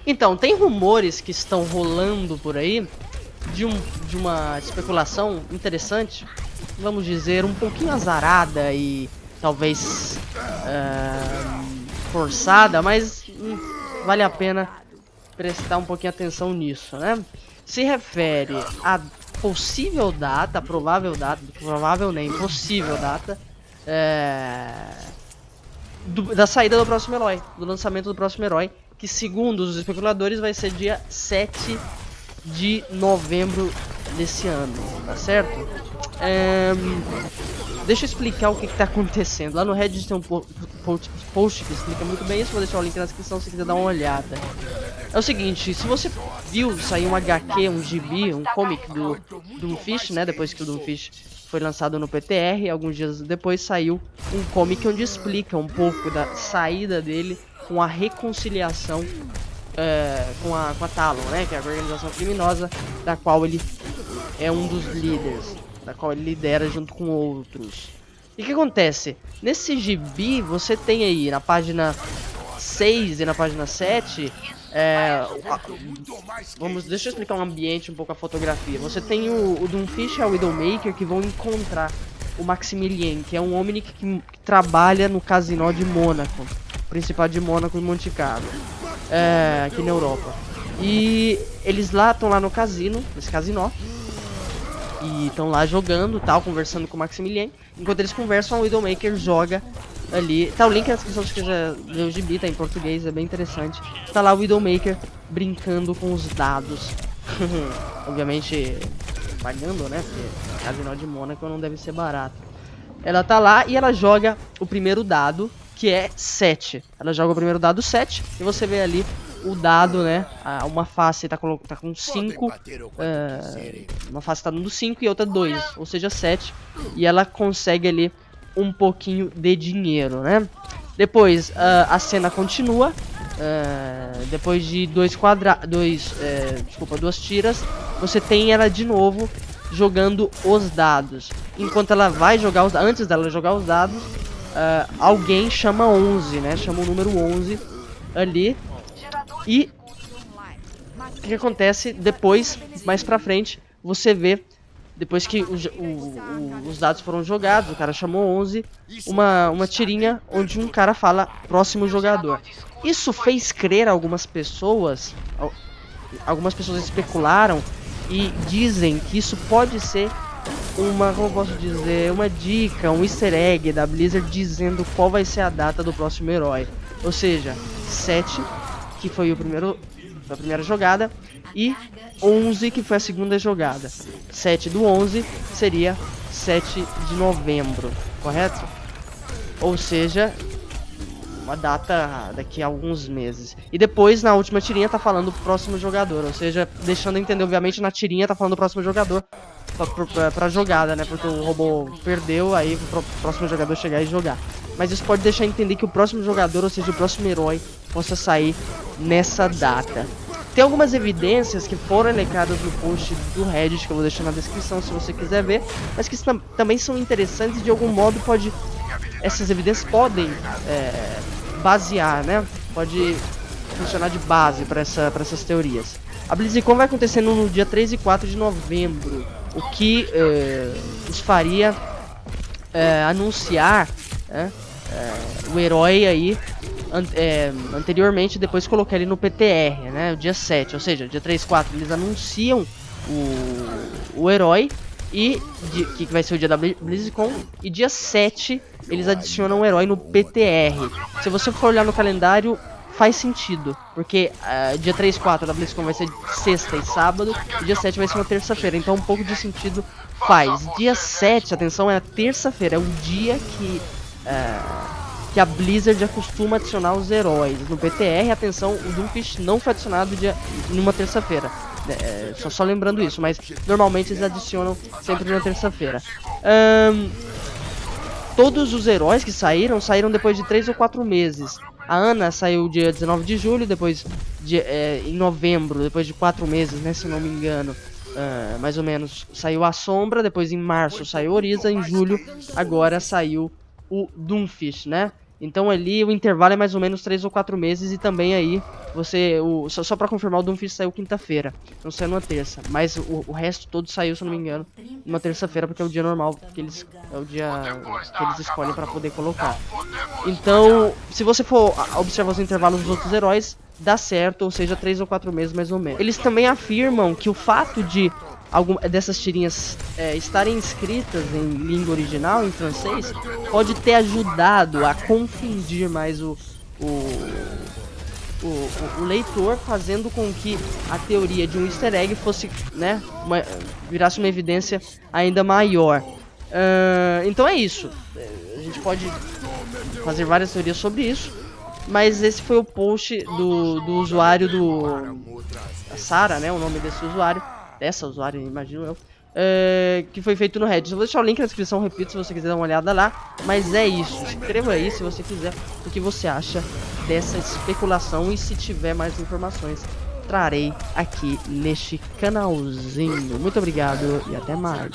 Então, tem rumores que estão rolando por aí de uma especulação interessante, vamos dizer, um pouquinho azarada e talvez forçada, mas vale a pena prestar um pouquinho atenção nisso, né? Se refere a possível data, provável nem, possível data da saída do próximo herói, do lançamento do próximo herói, que segundo os especuladores vai ser dia 7 de novembro desse ano, tá certo? Deixa eu explicar o que tá acontecendo. Lá no Reddit tem um post que explica muito bem isso, vou deixar o link na descrição se quiser dar uma olhada. É o seguinte, se você viu sair um HQ, um gibi, um comic do Doomfist, né, depois que o Doomfist foi lançado no PTR, alguns dias depois saiu um comic onde explica um pouco da saída dele com a reconciliação com a Talon, né, que é a organização criminosa da qual ele é um dos líderes, da qual ele lidera junto com outros. E o que acontece? Nesse gibi você tem aí na página 6 e na página 7 deixa eu explicar um ambiente, um pouco a fotografia. Você tem o Doomfist e a Widowmaker que vão encontrar o Maximilien, que é um homem que trabalha no Casino de Mônaco, Principado de Mônaco e Monte Carlo, aqui na Europa. E eles estão lá no casino, nesse casinó, e estão lá jogando, tal, conversando com o Maximilien. Enquanto eles conversam, a Widowmaker joga ali. Tá o link na descrição se quiser ver o gibi, tá em português, é bem interessante. Tá lá o Widowmaker brincando com os dados. Obviamente pagando, né? Porque Casino de Mônaco não deve ser barato. Ela tá lá e ela joga o primeiro dado, que é 7. Ela joga o primeiro dado 7 e você vê ali o dado, né? Uma face tá com 5, uma face tá dando 5 e outra 2, ou seja 7. E ela consegue ali um pouquinho de dinheiro, né? Depois a cena continua. Depois de duas tiras, você tem ela de novo jogando os dados. Enquanto ela vai jogar antes dela jogar os dados, alguém chama 11, né? Chama o número 11 ali. E o que acontece depois, mais pra frente, você vê, depois que os dados foram jogados, o cara chamou 11, uma tirinha onde um cara fala próximo jogador. Isso fez crer algumas pessoas especularam e dizem que isso pode ser como posso dizer, uma dica, um easter egg da Blizzard dizendo qual vai ser a data do próximo herói. Ou seja, 7, que foi a primeira jogada, e 11, que foi a segunda jogada. 7 do 11 seria 7 de novembro, correto? Ou seja, uma data daqui a alguns meses. E depois, na última tirinha, tá falando do próximo jogador. Ou seja, deixando entender, obviamente, na tirinha tá falando do próximo jogador pra jogada, né? Porque o robô perdeu, aí pro próximo jogador chegar e jogar. Mas isso pode deixar entender que o próximo jogador, ou seja, o próximo herói, possa sair nessa data. Tem algumas evidências que foram elencadas no post do Reddit, que eu vou deixar na descrição se você quiser ver, mas que também são interessantes e de algum modo essas evidências podem basear, né? Pode funcionar de base para essas teorias. A BlizzCon vai acontecer no dia 3 e 4 de novembro, o que os faria anunciar o herói aí anteriormente, depois colocar ele no PTR, né? O dia 7, ou seja, dia 3 e 4 eles anunciam o herói e que vai ser o dia da BlizzCon, e dia 7 eles adicionam o herói no PTR. Se você for olhar no calendário, faz sentido, porque dia 3 e 4 da BlizzCon vai ser sexta e sábado, e dia 7 vai ser uma terça-feira, então um pouco de sentido faz. Dia 7, atenção, é a terça-feira, é o dia que a Blizzard acostuma adicionar os heróis no PTR. Atenção, o Doomfist não foi adicionado numa terça-feira. Só lembrando isso, mas normalmente eles adicionam sempre na terça-feira. Todos os heróis que saíram depois de 3 ou 4 meses. A Ana saiu dia 19 de julho, depois em novembro, depois de 4 meses, né, se não me engano. Mais ou menos, saiu a Sombra, depois em março saiu Oriza, em julho agora saiu o Doomfist, né? Então ali o intervalo é mais ou menos 3 ou 4 meses e também aí só pra confirmar, o Doomfist saiu quinta-feira, não saiu numa terça, mas o resto todo saiu, se eu não me engano, numa terça-feira, porque é o dia normal, é o dia que eles escolhem pra poder colocar. Então, se você for observar os intervalos dos outros heróis, dá certo, ou seja, 3 ou 4 meses mais ou menos. Eles também afirmam que o fato de dessas tirinhas estarem escritas em língua original, em francês, pode ter ajudado a confundir mais o leitor, fazendo com que a teoria de um easter egg fosse, né, virasse uma evidência ainda maior. Então é isso. A gente pode fazer várias teorias sobre isso, mas esse foi o post do usuário a Sarah, né, o nome desse usuário, dessa usuária, imagino eu, que foi feito no Reddit. Eu vou deixar o link na descrição, repito, se você quiser dar uma olhada lá. Mas é isso, escreva aí se você quiser o que você acha dessa especulação, e se tiver mais informações trarei aqui neste canalzinho. Muito obrigado e até mais.